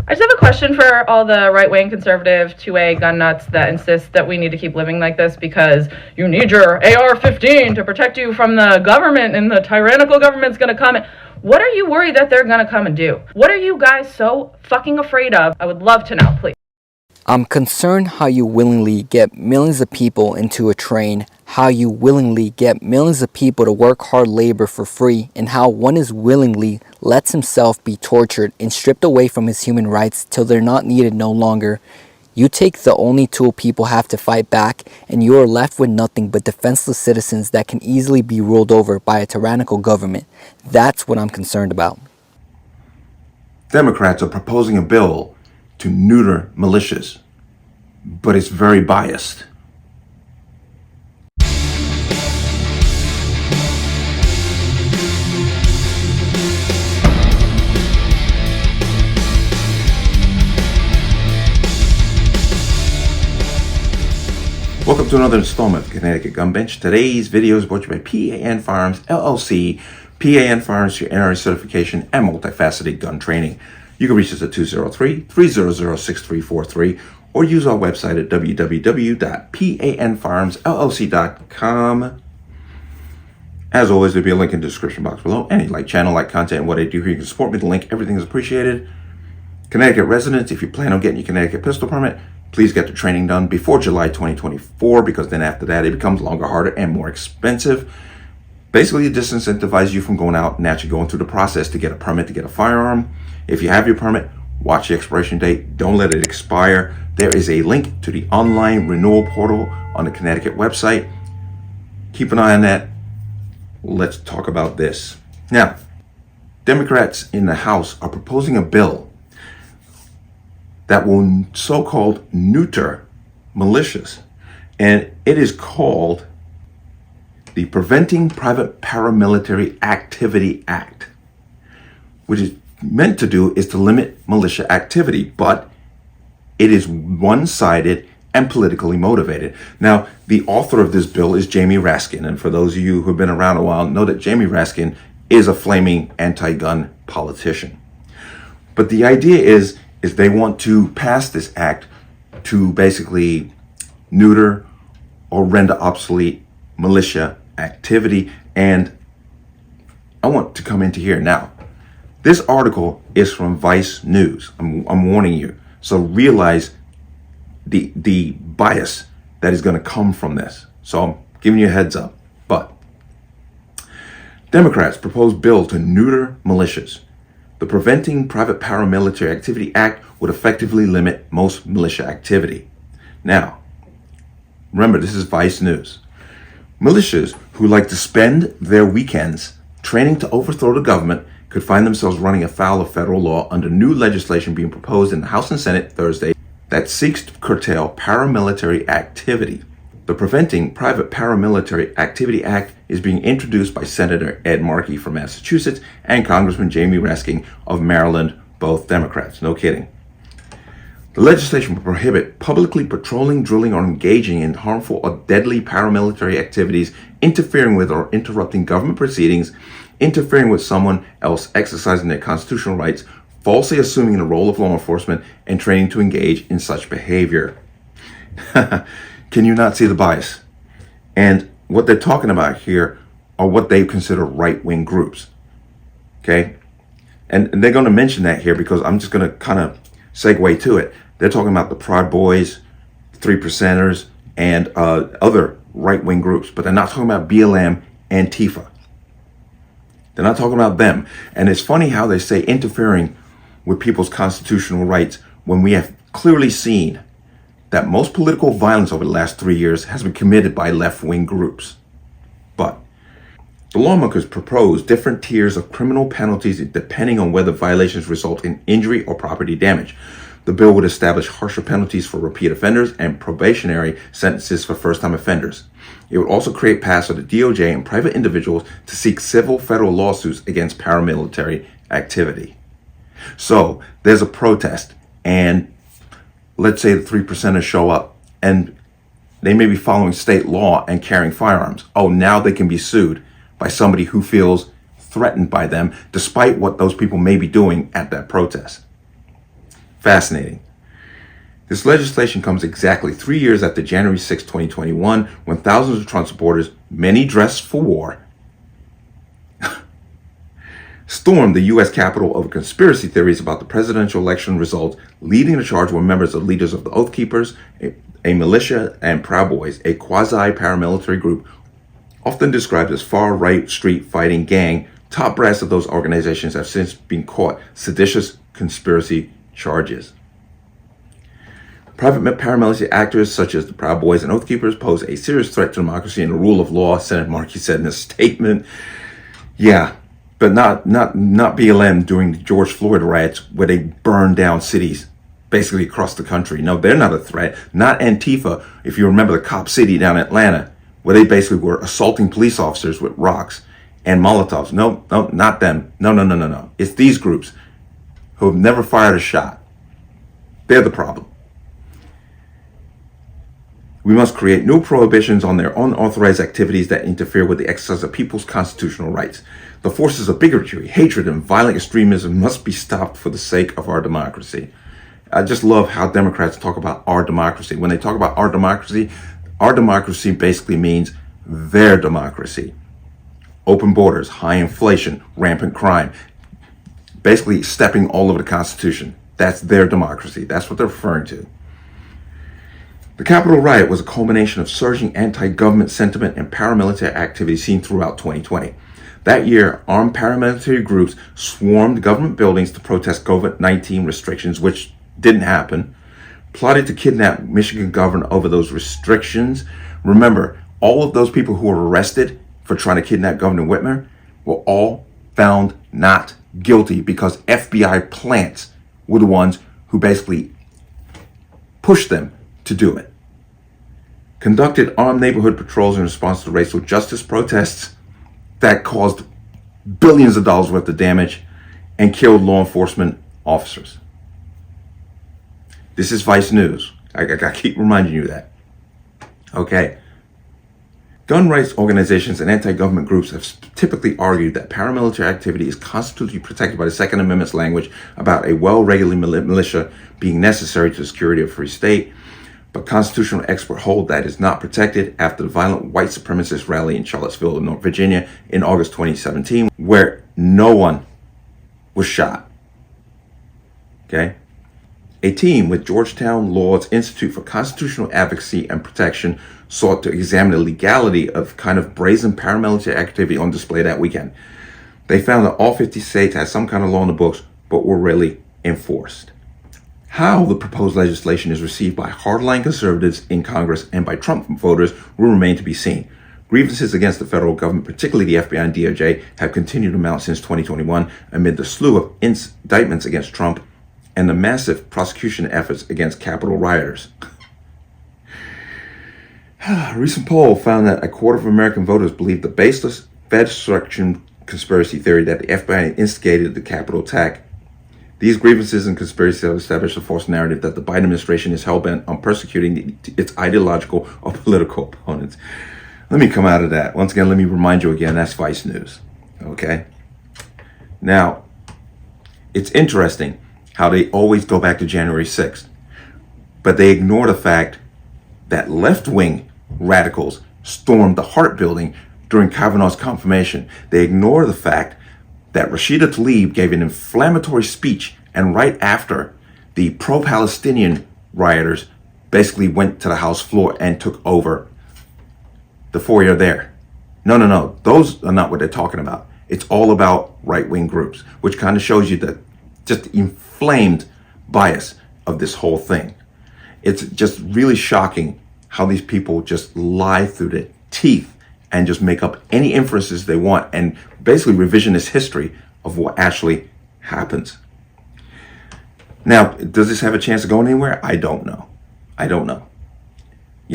I just have a question for all the right-wing conservative 2A gun nuts that insist that we need to keep living like this because you need your AR-15 to protect you from the government and the tyrannical government's going to come. What are you worried that they're going to come and do? What are you guys so fucking afraid of? I would love to know, please. I'm concerned how you willingly get millions of people into a train, how you willingly get millions of people to work hard labor for free, and how one is willingly lets himself be tortured and stripped away from his human rights till they're not needed no longer. You take the only tool people have to fight back, and you are left with nothing but defenseless citizens that can easily be ruled over by a tyrannical government. That's what I'm concerned about. Democrats are proposing a bill to neuter militias, but it's very biased. Welcome to another installment of Connecticut Gun Bench. Today's video is brought to you by P.A.N. Firearms, LLC. P.A.N. Firearms, your NRA certification and multifaceted gun training. You can reach us at 203-300-6343 or use our website at www.panfirearmsllc.com. As always, there'll be a link in the description box below. Any channel, content, and what I do here, you can support me. The link, everything is appreciated. Connecticut residents, if you plan on getting your Connecticut pistol permit, please get the training done before July 2024, because then after that, it becomes longer, harder, and more expensive. Basically, it disincentivizes you from going out and actually going through the process to get a permit to get a firearm. If you have your permit, watch the expiration date. Don't let it expire. There is a link to the online renewal portal on the Connecticut website. Keep an eye on that. Let's talk about this. Now, Democrats in the House are proposing a bill that will so-called neuter militias. And it is called the Preventing Private Paramilitary Activity Act, which is meant to do is to limit militia activity, but it is one-sided and politically motivated. Now, the author of this bill is Jamie Raskin, and for those of you who have been around a while, know that Jamie Raskin is a flaming anti-gun politician. But the idea is they want to pass this act to basically neuter or render obsolete militia activity. And I want to come into here now. This article is from Vice News. I'm warning you. So realize the bias that is going to come from this. So I'm giving you a heads up. But Democrats propose bill to neuter militias. The Preventing Private Paramilitary Activity Act would effectively limit most militia activity. Now, remember, this is Vice News. Militias who like to spend their weekends training to overthrow the government could find themselves running afoul of federal law under new legislation being proposed in the House and Senate Thursday that seeks to curtail paramilitary activity. The Preventing Private Paramilitary Activity Act is being introduced by Senator Ed Markey from Massachusetts and Congressman Jamie Raskin of Maryland, both Democrats. No kidding. The legislation will prohibit publicly patrolling, drilling, or engaging in harmful or deadly paramilitary activities, interfering with or interrupting government proceedings, interfering with someone else exercising their constitutional rights, falsely assuming the role of law enforcement, and training to engage in such behavior. Can you not see the bias? And what they're talking about here are what they consider right-wing groups. Okay? And they're going to mention that here because I'm just going to kind of segue to it. They're talking about the Proud Boys, 3%ers, and other right-wing groups, but they're not talking about BLM, Antifa. They're not talking about them. And it's funny how they say interfering with people's constitutional rights when we have clearly seen that most political violence over the last 3 years has been committed by left-wing groups. But the lawmakers propose different tiers of criminal penalties depending on whether violations result in injury or property damage. The bill would establish harsher penalties for repeat offenders and probationary sentences for first-time offenders. It would also create paths for the DOJ and private individuals to seek civil federal lawsuits against paramilitary activity. So there's a protest, and let's say the 3%ers show up and they may be following state law and carrying firearms. Oh, now they can be sued by somebody who feels threatened by them, despite what those people may be doing at that protest. Fascinating. This legislation comes exactly 3 years after January 6, 2021, when thousands of Trump supporters, many dressed for war, stormed the U.S. Capitol over conspiracy theories about the presidential election results. Leading the charge were members of leaders of the Oath Keepers, a militia, and Proud Boys, a quasi-paramilitary group often described as far-right street-fighting gang. Top brass of those organizations have since been caught seditious conspiracy charges. Private paramilitary actors such as the Proud Boys and Oath Keepers pose a serious threat to democracy and the rule of law, Senator Markey said in a statement. Yeah, but not BLM during the George Floyd riots where they burned down cities basically across the country. No, they're not a threat. Not Antifa, if you remember the Cop City down in Atlanta, where they basically were assaulting police officers with rocks and Molotovs. No, not them. No. It's these groups who have never fired a shot. They're the problem. We must create new prohibitions on their unauthorized activities that interfere with the exercise of people's constitutional rights. The forces of bigotry, hatred, and violent extremism must be stopped for the sake of our democracy. I just love how Democrats talk about our democracy. When they talk about our democracy basically means their democracy. Open borders, high inflation, rampant crime, basically stepping all over the Constitution. That's their democracy. That's what they're referring to. The Capitol riot was a culmination of surging anti-government sentiment and paramilitary activity seen throughout 2020. That year, armed paramilitary groups swarmed government buildings to protest COVID-19 restrictions, which didn't happen, plotted to kidnap Michigan governor over those restrictions. Remember, all of those people who were arrested for trying to kidnap Governor Whitmer were all found not guilty because FBI plants were the ones who basically pushed them to do it. Conducted armed neighborhood patrols in response to racial justice protests that caused billions of dollars worth of damage and killed law enforcement officers. This is Vice News. I keep reminding you that. Okay. Gun rights organizations and anti-government groups have typically argued that paramilitary activity is constitutionally protected by the Second Amendment's language about a well-regulated militia being necessary to the security of a free state. But constitutional experts hold that is not protected after the violent white supremacist rally in Charlottesville, North Virginia in August 2017, where no one was shot. Okay? A team with Georgetown Law's Institute for Constitutional Advocacy and Protection sought to examine the legality of kind of brazen paramilitary activity on display that weekend. They found that all 50 states had some kind of law in the books, but were rarely enforced. How the proposed legislation is received by hardline conservatives in Congress and by Trump voters will remain to be seen. Grievances against the federal government, particularly the FBI and DOJ, have continued to mount since 2021 amid the slew of indictments against Trump and the massive prosecution efforts against Capitol rioters. A recent poll found that a quarter of American voters believe the baseless Fed obstruction conspiracy theory that the FBI instigated the Capitol attack. These grievances and conspiracies have established a false narrative that the Biden administration is hell-bent on persecuting its ideological or political opponents. Let me come out of that. Once again, let me remind you again, that's Vice News. Okay? Now, it's interesting how they always go back to January 6th, but they ignore the fact that left-wing radicals stormed the Hart Building during Kavanaugh's confirmation. They ignore the fact that Rashida Tlaib gave an inflammatory speech, and right after, the pro-Palestinian rioters basically went to the House floor and took over the foyer there. No. Those are not what they're talking about. It's all about right-wing groups, which kind of shows you the just inflamed bias of this whole thing. It's just really shocking how these people just lie through their teeth and just make up any inferences they want and basically revisionist history of what actually happens. Now, does this have a chance of going anywhere? I don't know. We're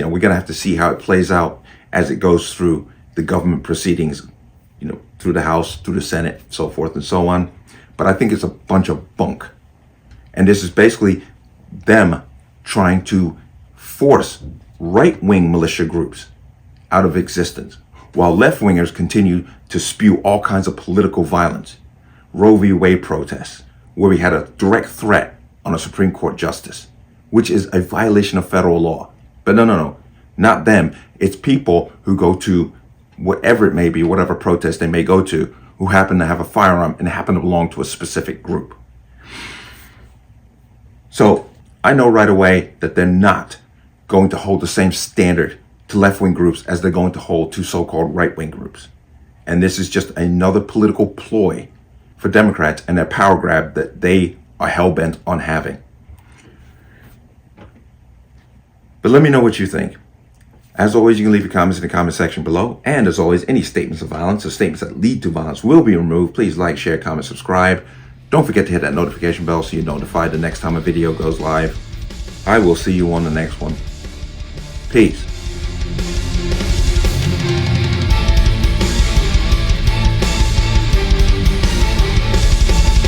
going to have to see how it plays out as it goes through the government proceedings, through the House, through the Senate, so forth and so on. But I think it's a bunch of bunk. And this is basically them trying to force right-wing militia groups out of existence, while left-wingers continue to spew all kinds of political violence. Roe v. Wade protests, where we had a direct threat on a Supreme Court justice, which is a violation of federal law. But no, not them. It's people who go to whatever it may be, whatever protest they may go to, who happen to have a firearm and happen to belong to a specific group. So I know right away that they're not going to hold the same standard to left-wing groups as they're going to hold to so-called right-wing groups. And this is just another political ploy for Democrats and their power grab that they are hell-bent on having. But let me know what you think. As always, you can leave your comments in the comment section below. And as always, any statements of violence or statements that lead to violence will be removed. Please like, share, comment, subscribe. Don't forget to hit that notification bell so you're notified the next time a video goes live. I will see you on the next one. Peace.